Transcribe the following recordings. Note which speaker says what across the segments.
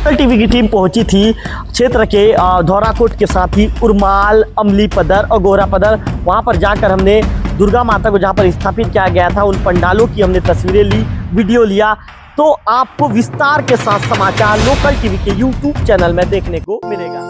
Speaker 1: Local TV की team पहुंची थी क्षेत्र के धौराकोट के साथ ही उरमाल, अमलीपदर और गोहरापदर। वहां पर जाकर हमने दुर्गा माता को जहां पर स्थापित किया गया था उन पंडालों की हमने तस्वीरें ली, वीडियो लिया। तो आपको विस्तार के साथ समाचार लोकल टीवी के यूट्यूब चैनल में देखने को मिलेगा।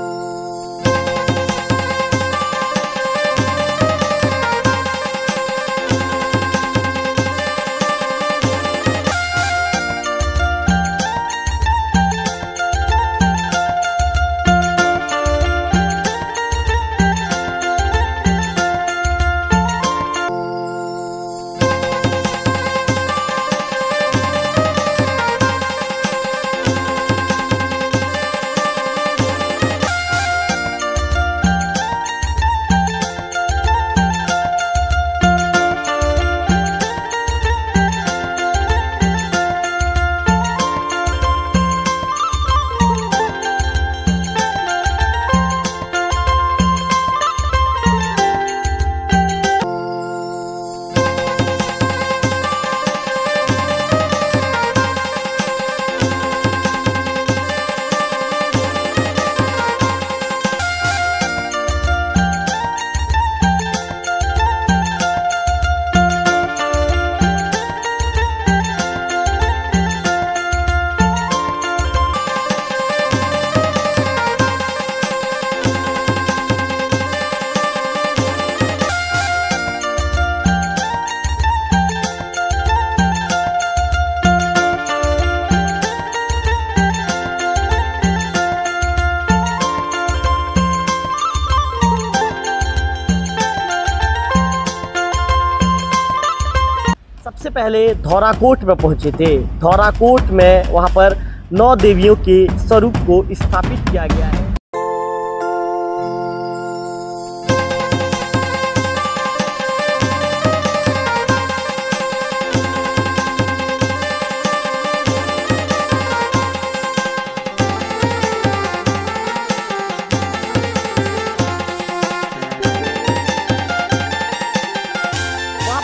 Speaker 1: सबसे पहले धौराकोट में पहुंचे थे। धौराकोट में वहां पर 9 देवियों के स्वरूप को स्थापित किया गया है।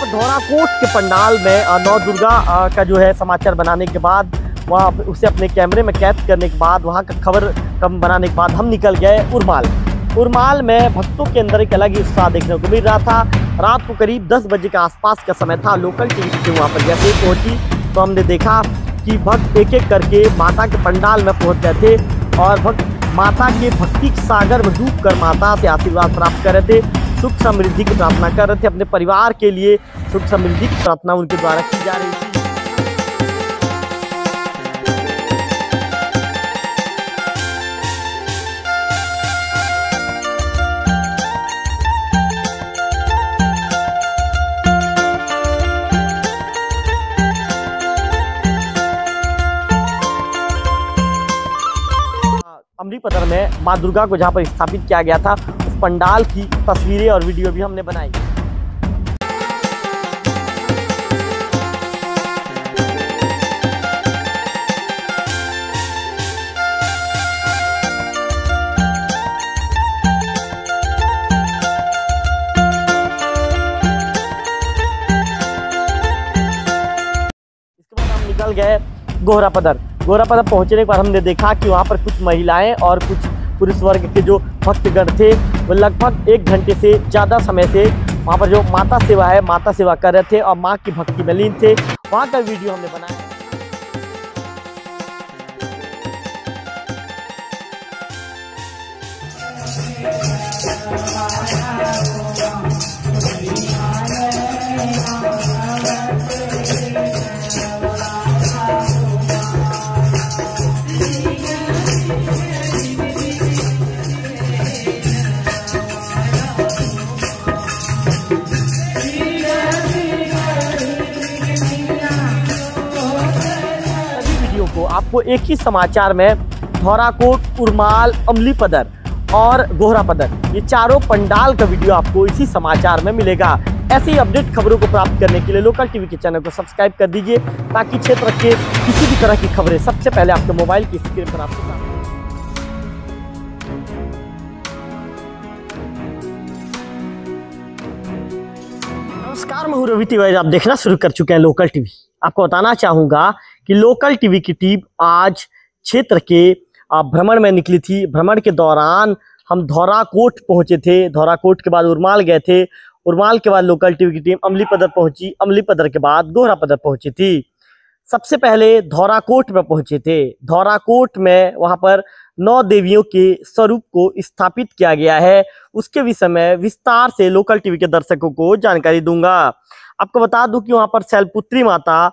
Speaker 1: धौराकोट के पंडाल में नौ दुर्गा का जो है समाचार बनाने के बाद वहाँ उसे अपने कैमरे में कैद करने के बाद वहाँ का खबर कम बनाने के बाद हम निकल गए उरमाल। उरमाल में भक्तों के अंदर एक अलग ही उत्साह देखने को मिल रहा था। रात को करीब 10 बजे के आसपास का समय था। लोकल टीवी की वहाँ पर जैसे ही पहुँची तो हमने देखा कि भक्त एक एक करके माता के पंडाल में पहुँच गए थे और भक्त माता के भक्ति सागर में डूब कर माता से आशीर्वाद प्राप्त कर रहे थे, सुख समृद्धि की प्रार्थना कर रहे थे। अपने परिवार के लिए सुख समृद्धि की प्रार्थना उनके द्वारा की जा रही थी। अमलीपदर में माँ दुर्गा को जहाँ पर स्थापित किया गया था उस पंडाल की तस्वीरें और वीडियो भी हमने बनाई। इसके बाद हम निकल गए गोहरापदर। गोहरापदर पहुंचने के बाद हमने देखा कि वहाँ पर कुछ महिलाएं और कुछ पुरुष वर्ग के जो भक्तगण थे वो लगभग 1 घंटे से ज़्यादा समय से वहाँ पर जो माता सेवा है माता सेवा कर रहे थे और माँ की भक्ति में लीन थे। वहाँ का वीडियो हमने बनाया। को आपको एक ही समाचार में धौराकोट, उरमाल, अमलीपदर और गोहरापदर ये चारों पंडाल का वीडियो आपको इसी समाचार में मिलेगा। ऐसी ही अपडेट खबरों को प्राप्त करने के लिए लोकल टीवी के चैनल को सब्सक्राइब कर दीजिए ताकि क्षेत्र के किसी भी तरह की खबरें सबसे पहले आपके मोबाइल की स्क्रीन पर आपको सामने। नमस्कार, मैं हूं रवि तिवारी। आप देखना शुरू कर चुके हैं लोकल टीवी। आपको बताना चाहूंगा कि लोकल टीवी की टीम आज क्षेत्र के भ्रमण में निकली थी। भ्रमण के दौरान हम धौराकोट पहुंचे थे। धौराकोट के बाद उरमाल गए थे। उरमाल के बाद लोकल टीवी की टीम अमलीपदर पहुंची। अमलीपदर के बाद गोहरापदर पहुंची थी। सबसे पहले धौराकोट में पहुंचे थे। धौराकोट में वहां पर 9 देवियों के स्वरूप को स्थापित किया गया है। उसके विषय में विस्तार से लोकल टीवी के दर्शकों को जानकारी दूंगा। आपको बता दूं कि वहां पर शैलपुत्री माता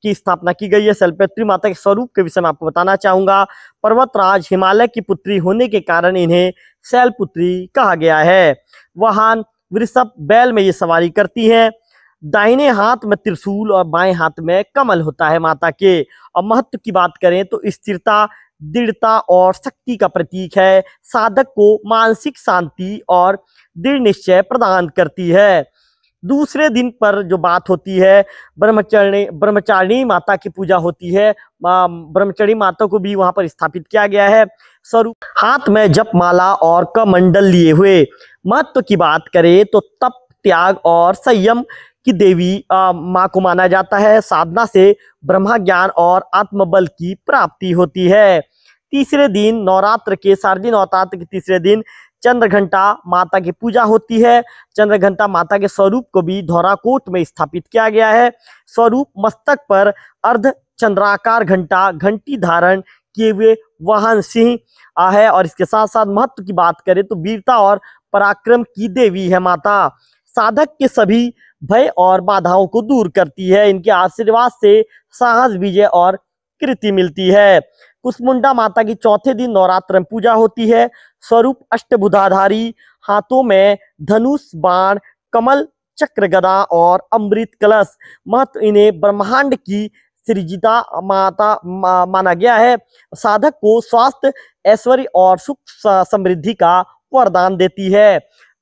Speaker 1: की स्थापना की गई है। शैलपुत्री माता के स्वरूप के विषय में आपको बताना चाहूंगा। पर्वतराज हिमालय की पुत्री होने के कारण इन्हें शैलपुत्री कहा गया है। वाहन वृषभ बैल में ये सवारी करती है। दाहिने हाथ में त्रिशूल और बाएं हाथ में कमल होता है माता के। और महत्व की बात करें तो स्थिरता, दृढ़ता और शक्ति का प्रतीक है। साधक को मानसिक शांति और दृढ़ निश्चय प्रदान करती है। दूसरे दिन पर जो बात होती है, ब्रह्मचारिणी माता की पूजा होती है। ब्रह्मचारिणी माता को भी वहां पर स्थापित किया गया है। स्वरूप हाथ में जपमाला और कमंडल लिए हुए। महत्व की बात करें तो तप, त्याग और संयम की देवी माँ को माना जाता है। साधना से ब्रह्मा ज्ञान और आत्मबल की प्राप्ति होती है। तीसरे दिन नवरात्र के शारदीय नवरात्र के तीसरे दिन चंद्रघंटा माता की पूजा होती है। चंद्रघंटा माता के स्वरूप को भी धौराकोट में स्थापित किया गया है। स्वरूप मस्तक पर अर्ध चंद्राकार घंटा, घंटी धारण किए हुए वाहन सिंह है। और इसके साथ साथ महत्व की बात करें तो वीरता और पराक्रम की देवी है माता। साधक के सभी भय और बाधाओं को दूर करती है। इनके आशीर्वाद से साहस, विजय और कृति मिलती है। कुसमुंडा माता की चौथे दिन नवरात्र में पूजा होती है। स्वरूप अष्टभुजाधारी, हाथों में धनुष, बाण, कमल, चक्र, गदा और अमृत कलश। महत्व इन्हें ब्रह्मांड की सृजिता माता माना गया है। साधक को स्वास्थ्य, ऐश्वर्य और सुख समृद्धि का वरदान देती है।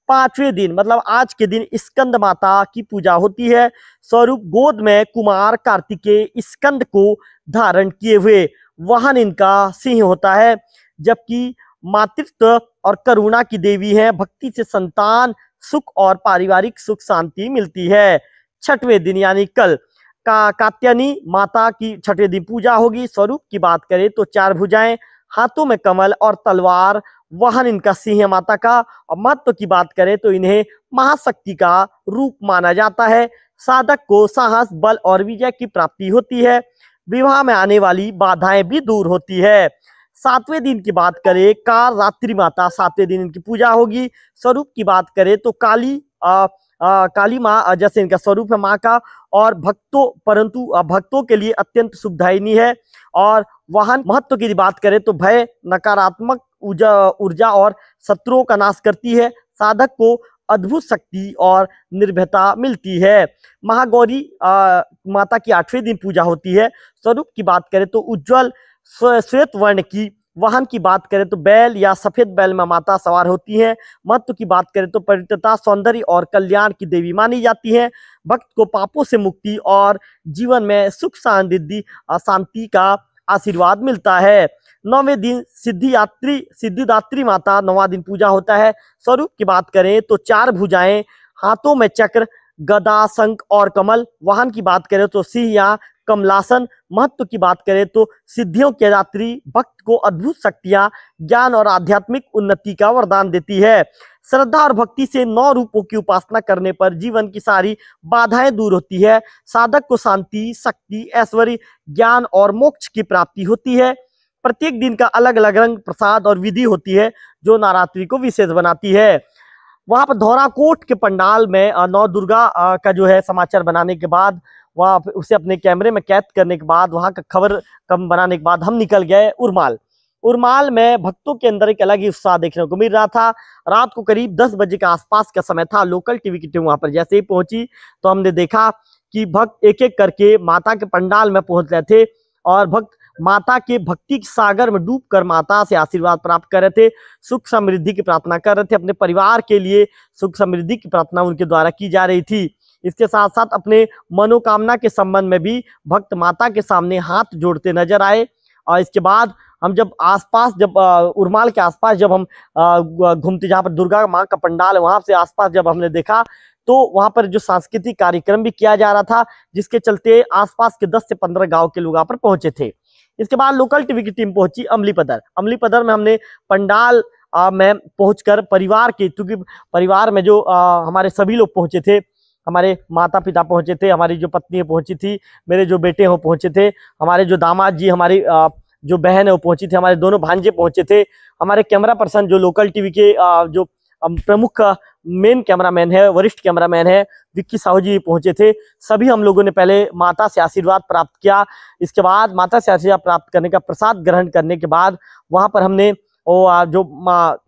Speaker 1: पांचवें दिन मतलब आज के दिन स्कंद माता की पूजा होती है। स्वरूप गोद में कुमार कार्तिकेय स्कंद को धारण किए हुए। वाहन इनका सिंह होता है। जबकि मातृत्व और करुणा की देवी है। भक्ति से संतान, सुख और पारिवारिक सुख शांति मिलती है। छठवें दिन यानी कल कात्यायनी माता की छठवें दिन पूजा होगी। स्वरूप की बात करें तो 4 भुजाएं, हाथों में कमल और तलवार। वाहन इनका सिंह है माता का। और महत्व की बात करें तो इन्हें महाशक्ति का रूप माना जाता है। साधक को साहस, बल और विजय की प्राप्ति होती है। विवाह में आने वाली बाधाएं भी दूर होती है। 7वें दिन की बात करें कार रात्रि माता, 7वें दिन इनकी पूजा होगी। स्वरूप की बात करें तो काली माँ जैसे इनका स्वरूप है माँ का। और भक्तों के लिए अत्यंत शुभदायिनी है। और वाहन महत्व की बात करें तो भय, नकारात्मक ऊर्जा और शत्रुओं का नाश करती है। साधक को अद्भुत शक्ति और निर्भयता मिलती है। महागौरी माता की 8वें दिन पूजा होती है। स्वरूप की बात करें तो उज्जवल श्वेत वर्ण की। वाहन की बात करें तो बैल या सफेद बैल में माता सवार होती है। महत्व की बात करें तो पवित्रता, सौंदर्य और कल्याण की देवी मानी जाती है। भक्त को पापों से मुक्ति और जीवन में सुख शांति का आशीर्वाद मिलता है। 9वें दिन सिद्धिदात्री माता 9वां दिन पूजा होता है। स्वरूप की बात करें तो 4 भुजाएं, हाथों में चक्र, गदा, शंख और कमल। वाहन की बात करें तो सिंह या कमलासन। महत्व की बात करें तो सिद्धियों के दात्री, भक्त को अद्भुत शक्तियां, ज्ञान और आध्यात्मिक उन्नति का वरदान देती है। श्रद्धा और भक्ति से 9 रूपों की उपासना करने पर जीवन की सारी बाधाएं दूर होती है। साधक को शांति, शक्ति, ऐश्वर्य, ज्ञान और मोक्ष की प्राप्ति होती है। प्रत्येक दिन का अलग अलग रंग, प्रसाद और विधि होती है जो नवरात्रि को विशेष बनाती है। वहां पर धौराकोट के पंडाल में नौ दुर्गा का जो है समाचार बनाने के बाद, वहाँ उसे अपने कैमरे में कैद करने के बाद, वहां का खबर कम बनाने के बाद हम निकल गए उरमाल। उरमाल में भक्तों के अंदर एक अलग ही उत्साह देखने को मिल रहा था। रात को करीब 10 बजे के आसपास का समय था। लोकल टीवी की टीम वहां पर जैसे ही पहुंची तो हमने देखा कि भक्त एक एक करके माता के पंडाल में पहुंच रहे थे। और भक्त माता के भक्ति सागर में डूबकर माता से आशीर्वाद प्राप्त कर रहे थे, सुख समृद्धि की प्रार्थना कर रहे थे। अपने परिवार के लिए सुख समृद्धि की प्रार्थना उनके द्वारा की जा रही थी। इसके साथ साथ अपने मनोकामना के संबंध में भी भक्त माता के सामने हाथ जोड़ते नजर आए। और इसके बाद हम जब उरमाल के आसपास जब हम घूमते, जहाँ पर दुर्गा माँ का पंडाल है वहां से आसपास जब हमने देखा तो वहां पर जो सांस्कृतिक कार्यक्रम भी किया जा रहा था, जिसके चलते आसपास के 10 से 15 गांव के लोग यहाँ पर पहुंचे थे। इसके बाद लोकल टीवी की टीम पहुंची अमलीपदर। अमलीपदर में हमने पंडाल में पहुंचकर परिवार के, क्योंकि परिवार में जो हमारे सभी लोग पहुंचे थे, हमारे माता पिता पहुंचे थे, हमारी जो पत्नी पहुंची थी, मेरे जो बेटे हो पहुंचे थे, हमारे जो दामाद जी, हमारी जो बहन है वो पहुंची थी, हमारे दोनों भांजे पहुंचे थे, हमारे कैमरा पर्सन जो लोकल टीवी के जो प्रमुख मेन कैमरामैन है, वरिष्ठ कैमरामैन है विक्की साहू जी पहुंचे थे। सभी हम लोगों ने पहले माता से आशीर्वाद प्राप्त किया। इसके बाद माता से आशीर्वाद प्राप्त करने का प्रसाद ग्रहण करने के बाद वहां पर हमने जो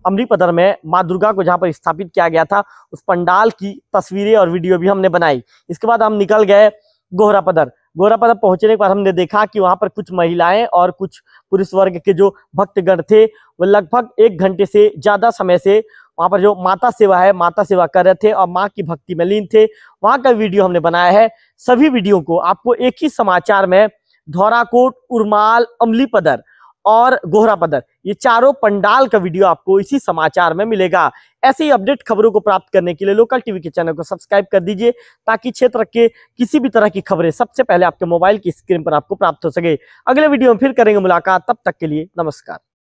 Speaker 1: अमलीपदर में माँ दुर्गा को जहाँ पर स्थापित किया गया था उस पंडाल की तस्वीरें और वीडियो भी हमने बनाई। इसके बाद हम निकल गए गोहरापदर। गोहरापदर पहुंचने के बाद हमने देखा कि वहां पर कुछ महिलाएं और कुछ पुरुष वर्ग के जो भक्तगण थे वो लगभग 1 घंटे से ज्यादा समय से वहां पर जो माता सेवा है, माता सेवा कर रहे थे और माँ की भक्ति में लीन थे। वहां का वीडियो हमने बनाया है। सभी वीडियो को आपको एक ही समाचार में धौराकोट, उरमाल, अमलीपदर और गोहरापदर, ये चारों पंडाल का वीडियो आपको इसी समाचार में मिलेगा। ऐसे ही अपडेट खबरों को प्राप्त करने के लिए लोकल टीवी के चैनल को सब्सक्राइब कर दीजिए, ताकि क्षेत्र के किसी भी तरह की खबरें सबसे पहले आपके मोबाइल की स्क्रीन पर आपको प्राप्त हो सके। अगले वीडियो में फिर करेंगे मुलाकात, तब तक के लिए नमस्कार।